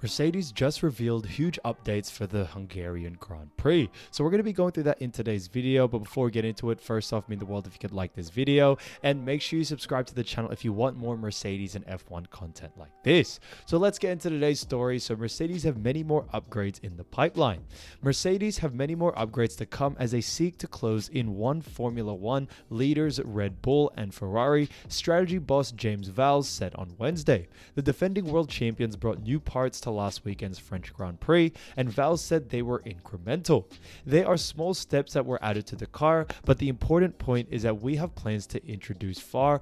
Mercedes just revealed huge updates for the Hungarian Grand Prix. So we're going to be going through that in today's video. But before we get into it, first off, mean the world if you could like this video. And make sure you subscribe to the channel if you want more Mercedes and F1 content like this. So let's get into today's story. So Mercedes have many more upgrades in the pipeline. Mercedes have many more upgrades to come as they seek to close in one Formula One leaders Red Bull and Ferrari, strategy boss James Vowles said on Wednesday. The defending world champions brought new parts to last weekend's French Grand Prix, and Vowles said they were incremental. They are small steps that were added to the car, but the important point is that we have plans to introduce far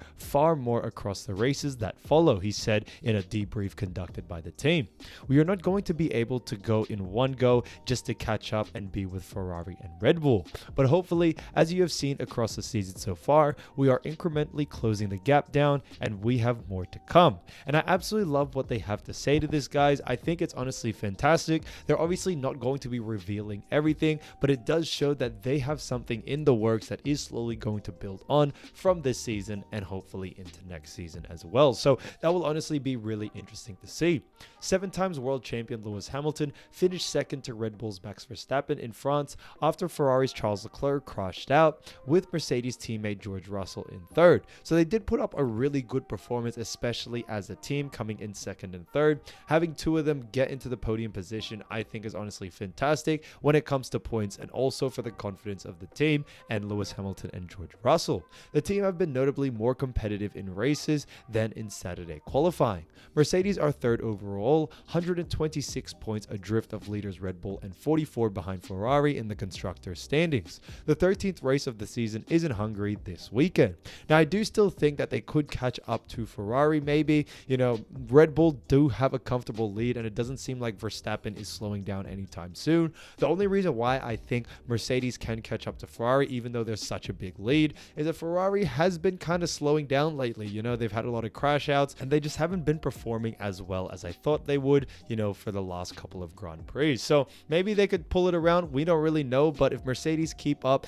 more across the races that follow, he said in a debrief conducted by the team. We are not going to be able to go in one go just to catch up and be with Ferrari and Red Bull, but hopefully, as you have seen across the season so far, we are incrementally closing the gap down and we have more to come. And I absolutely love what they have to say to this, guys. I think it's honestly fantastic. They're obviously not going to be revealing everything, but it does show that they have something in the works that is slowly going to build on from this season and hopefully into next season as well. So that will honestly be really interesting to see. 7 times world champion Lewis Hamilton finished second to Red Bull's Max Verstappen in France after Ferrari's Charles Leclerc crashed out, with Mercedes teammate George Russell in third. So they did put up a really good performance, especially as a team coming in second and third. Having two of them get into the podium position, I think, is honestly fantastic when it comes to points and also for the confidence of the team and Lewis Hamilton and George Russell. The team have been notably more competitive in races than in Saturday qualifying. Mercedes are third overall, 126 points adrift of leaders Red Bull and 44 behind Ferrari in the constructors standings. The 13th race of the season is in Hungary this weekend. Now, I do still think that they could catch up to Ferrari maybe. Red Bull do have a comfortable lead, and it doesn't seem like Verstappen is slowing down anytime soon. The only reason why I think Mercedes can catch up to Ferrari, even though there's such a big lead, is that Ferrari has been kind of slowing down lately. They've had a lot of crash outs, and they just haven't been performing as well as I thought they would, for the last couple of Grand Prix. So maybe they could pull it around. We don't really know, but if Mercedes keep up,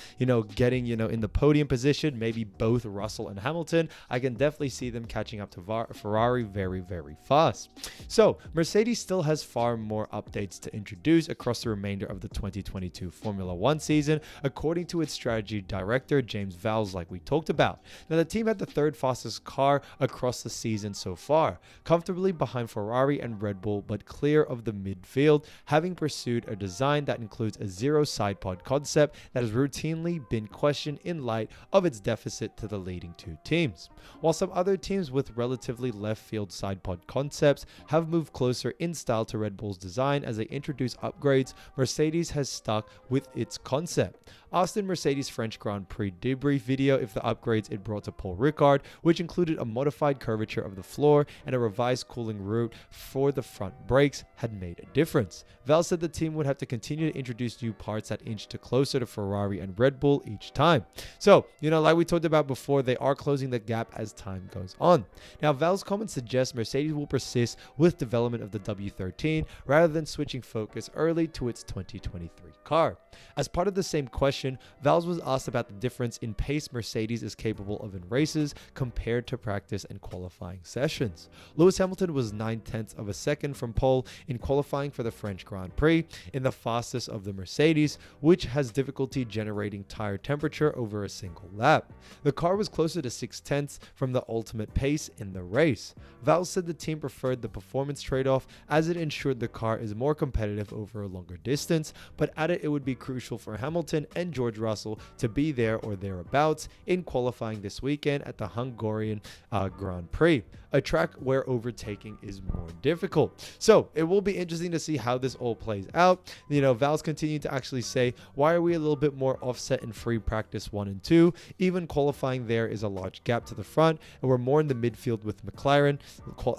getting, in the podium position, maybe both Russell and Hamilton, I can definitely see them catching up to Ferrari very fast. So Mercedes still has far more updates to introduce across the remainder of the 2022 Formula One season, according to its strategy director, James Vowles, like we talked about. Now, the team had the third fastest car across the season so far, comfortably behind Ferrari and Red Bull, but clear of the midfield, having pursued a design that includes a zero side pod concept that has routinely been questioned in light of its deficit to the leading two teams. While some other teams with relatively left field side pod concepts have moved closer in style to Red Bull's design as they introduce upgrades, Mercedes has stuck with its concept. Asked in Mercedes' French Grand Prix debrief video if the upgrades it brought to Paul Ricard, which included a modified curvature of the floor and a revised cooling route for the front brakes, had made a difference. Vowles said the team would have to continue to introduce new parts that inched closer to Ferrari and Red Bull each time. So, like we talked about before, they are closing the gap as time goes on. Now, Vowles' comments suggest Mercedes will persist with development of the W13 rather than switching focus early to its 2023 car. As part of the same question, Vowles was asked about the difference in pace Mercedes is capable of in races compared to practice and qualifying sessions. Lewis Hamilton was 9/10 of a second from pole in qualifying for the French Grand Prix, in the fastest of the Mercedes, which has difficulty generating tire temperature over a single lap. The car was closer to 6/10 from the ultimate pace in the race. Vowles said the team preferred the performance trade-off as it ensured the car is more competitive over a longer distance, but added it would be crucial for Hamilton and George Russell to be there or thereabouts in qualifying this weekend at the Hungarian Grand Prix, a track where overtaking is more difficult. So it will be interesting to see how this all plays out. Vowles continued to actually say, why are we a little bit more offset in free practice 1 and 2? Even qualifying there is a large gap to the front, and we're more in the midfield with McLaren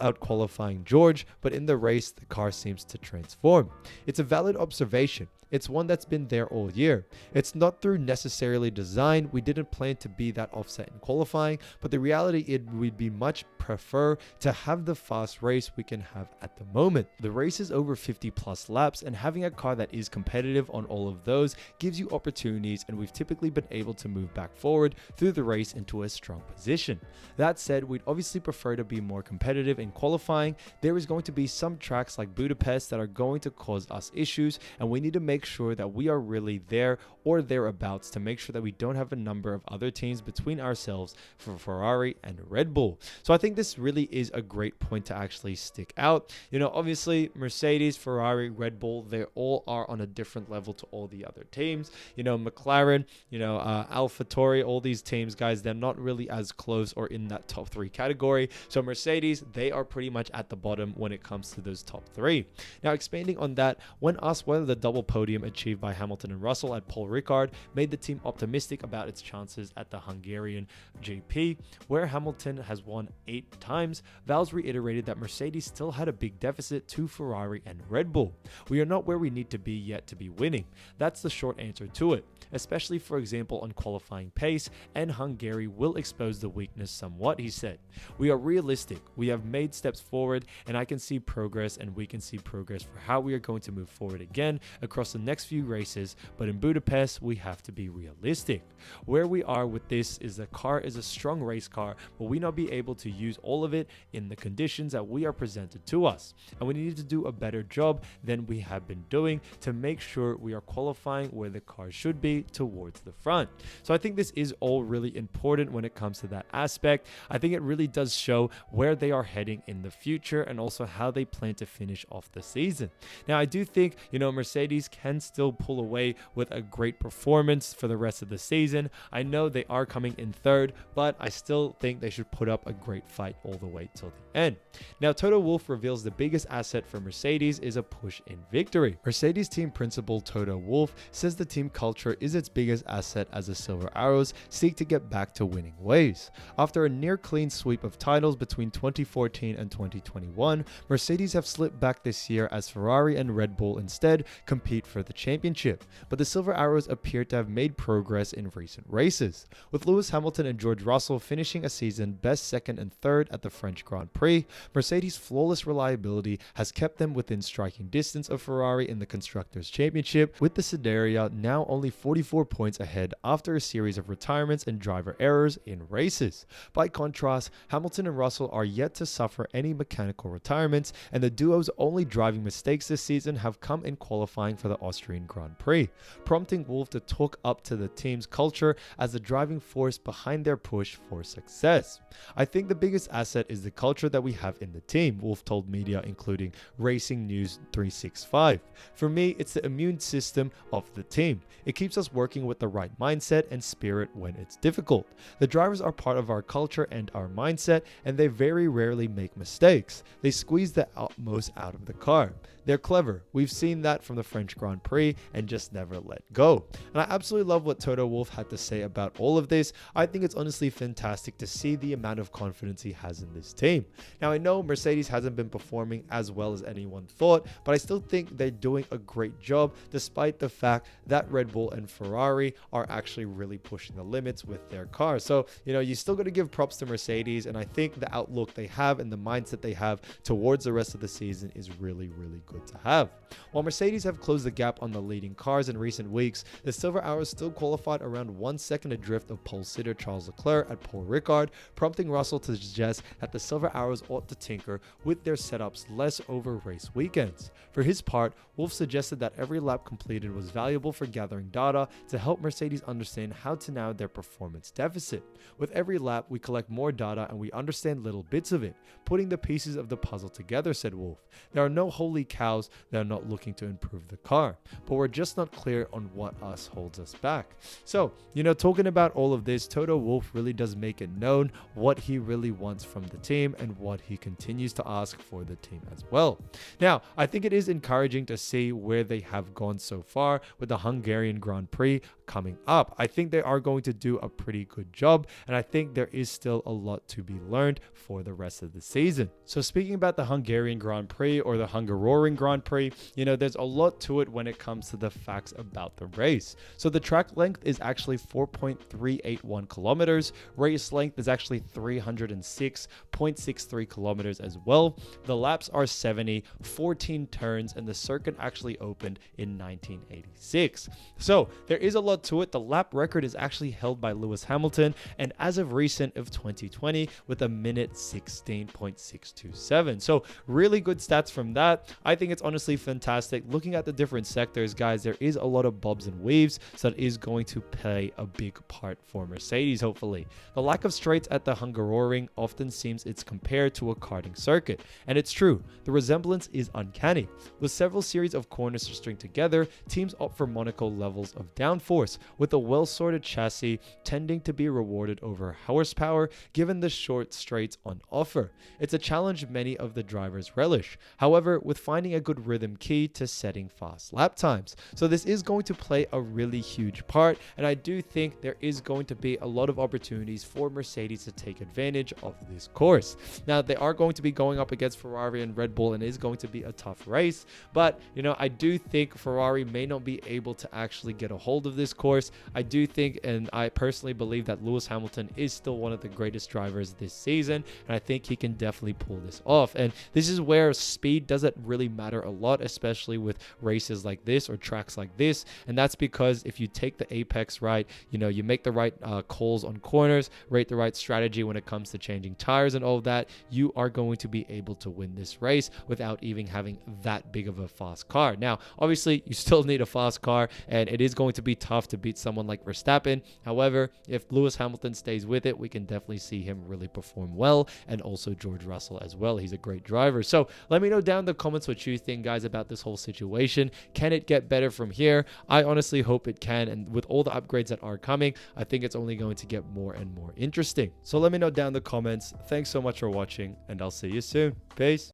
out qualifying George, but in the race, the car seems to transform. It's a valid observation. It's one that's been there all year. It's not through necessarily design. We didn't plan to be that offset in qualifying, but the reality it would be much prefer to have the fast race we can have at the moment. The race is over 50 plus laps, and having a car that is competitive on all of those gives you opportunities, and we've typically been able to move back forward through the race into a strong position. That said, we'd obviously prefer to be more competitive in qualifying. There is going to be some tracks like Budapest that are going to cause us issues, and we need to make sure that we are really there or thereabouts to make sure that we don't have a number of other teams between ourselves for Ferrari and Red Bull. So I think this really is a great point to actually stick out. Obviously Mercedes, Ferrari, Red Bull, they all are on a different level to all the other teams. McLaren, AlphaTauri, all these teams, guys, they're not really as close or in that top three category. So Mercedes, they are pretty much at the bottom when it comes to those top three. Now, expanding on that, when asked whether the double podium achieved by Hamilton and Russell at Paul Ricard made the team optimistic about its chances at the Hungarian GP, where Hamilton has won 8 times, Valls reiterated that Mercedes still had a big deficit to Ferrari and Red Bull. We are not where we need to be yet to be winning. That's the short answer to it, especially for example on qualifying pace, and Hungary will expose the weakness somewhat, he said. We are realistic, we have made steps forward, and I can see progress, and we can see progress for how we are going to move forward again across the next few races, but in Budapest we have to be realistic. Where we are with this is the car is a strong race car, but we not be able to use all of it in the conditions that we are presented to us, and we need to do a better job than we have been doing to make sure we are qualifying where the car should be towards the front. So I think this is all really important when it comes to that aspect. I think it really does show where they are heading in the future and also how they plan to finish off the season. Now, I do think, Mercedes can still pull away with a great performance for the rest of the season. I know they are coming in third, but I still think they should put up a great fight all the way till the end. Now, Toto Wolff reveals the biggest asset for Mercedes is a push in victory. Mercedes team principal Toto Wolff says the team culture is its biggest asset as the Silver Arrows seek to get back to winning ways. After a near clean sweep of titles between 2014 and 2021, Mercedes have slipped back this year as Ferrari and Red Bull instead compete for the championship, but the Silver Arrows appear to have made progress in recent races, with Lewis Hamilton and George Russell finishing a season best second and third at the French Grand Prix. Mercedes' flawless reliability has kept them within striking distance of Ferrari in the Constructors' Championship, with the Scuderia now only 44 points ahead after a series of retirements and driver errors in races. By contrast, Hamilton and Russell are yet to suffer any mechanical retirements, and the duo's only driving mistakes this season have come in qualifying for the Austrian Grand Prix, prompting Wolff to talk up to the team's culture as the driving force behind their push for success. I think the biggest asset is the culture that we have in the team, Wolff told media including Racing News 365. For me, it's the immune system of the team. It keeps us working with the right mindset and spirit when it's difficult. The drivers are part of our culture and our mindset, and they very rarely make mistakes. They squeeze the utmost out of the car. They're clever. We've seen that from the French Grand Prix and just never let go. And I absolutely love what Toto Wolff had to say about all of this. I think it's honestly fantastic to see the amount of confidence he has in this team. Now, I know Mercedes hasn't been performing as well as anyone thought, but I still think they're doing a great job despite the fact that Red Bull and Ferrari are actually really pushing the limits with their cars. So, you still got to give props to Mercedes, and I think the outlook they have and the mindset they have towards the rest of the season is really, really good to have. While Mercedes have closed the gap on the leading cars in recent weeks, the Silver Arrows still qualified around 1 second adrift of pole sitter Charles Leclerc at Paul Ricard, prompting Russell to suggest that the Silver Arrows ought to tinker with their setups less over race weekends. For his part, Wolff suggested that every lap completed was valuable for gathering data to help Mercedes understand how to narrow their performance deficit. With every lap, we collect more data and we understand little bits of it, putting the pieces of the puzzle together, said Wolff. There are no holy cows that are not looking to improve the car, but we're just not clear on what holds us back. So, talking about all of this, Toto Wolff really does make it known what he really wants from the team and what he continues to ask for the team as well. Now, I think it is encouraging to see where they have gone so far with the Hungarian Grand Prix coming up. I think they are going to do a pretty good job, and I think there is still a lot to be learned for the rest of the season. So speaking about the Hungarian Grand Prix or the Hungarian Grand Prix, there's a lot to it when it comes to the facts about the race. So the track length is actually 4.381 kilometers. Race length is actually 306.63 kilometers as well. The laps are 70, 14 turns, and the circuit actually opened in 1986. So there is a lot to it. The lap record is actually held by Lewis Hamilton, and as of recent of 2020 with a minute 16.627. So really good stats from that. I think it's honestly fantastic. Looking at the different sectors, guys, there is a lot of bobs and weaves, so that is going to play a big part for Mercedes, hopefully. The lack of straights at the Hungaroring often seems it's compared to a karting circuit, and it's true. The resemblance is uncanny. With several series of corners to string together, teams opt for Monaco levels of downforce, with a well-sorted chassis tending to be rewarded over horsepower given the short straights on offer. It's a challenge many of the drivers relish, however, with finding a good rhythm key to setting fast lap times. So this is going to play a really huge part, and I do think there is going to be a lot of opportunities for Mercedes to take advantage of this course. Now, they are going to be going up against Ferrari and Red Bull, and it is going to be a tough race, but I do think Ferrari may not be able to actually get a hold of this course. I do think, and I personally believe, that Lewis Hamilton is still one of the greatest drivers this season, and I think he can definitely pull this off. And this is where speed doesn't really matter a lot, especially with races like this or tracks like this, and that's because if you take the apex right, you make the right calls on corners, rate the right strategy when it comes to changing tires and all of that, you are going to be able to win this race without even having that big of a fast car. Now, obviously, you still need a fast car, and it is going to be tough to beat someone like Verstappen. However, if Lewis Hamilton stays with it, we can definitely see him really perform well, and also George Russell as well. He's a great driver. So let me know down in the comments what you think, guys, about this whole situation. Can it get better from here? I honestly hope it can, and with all the upgrades that are coming, I think it's only going to get more and more interesting. So let me know down in the comments. Thanks so much for watching, and I'll see you soon. Peace.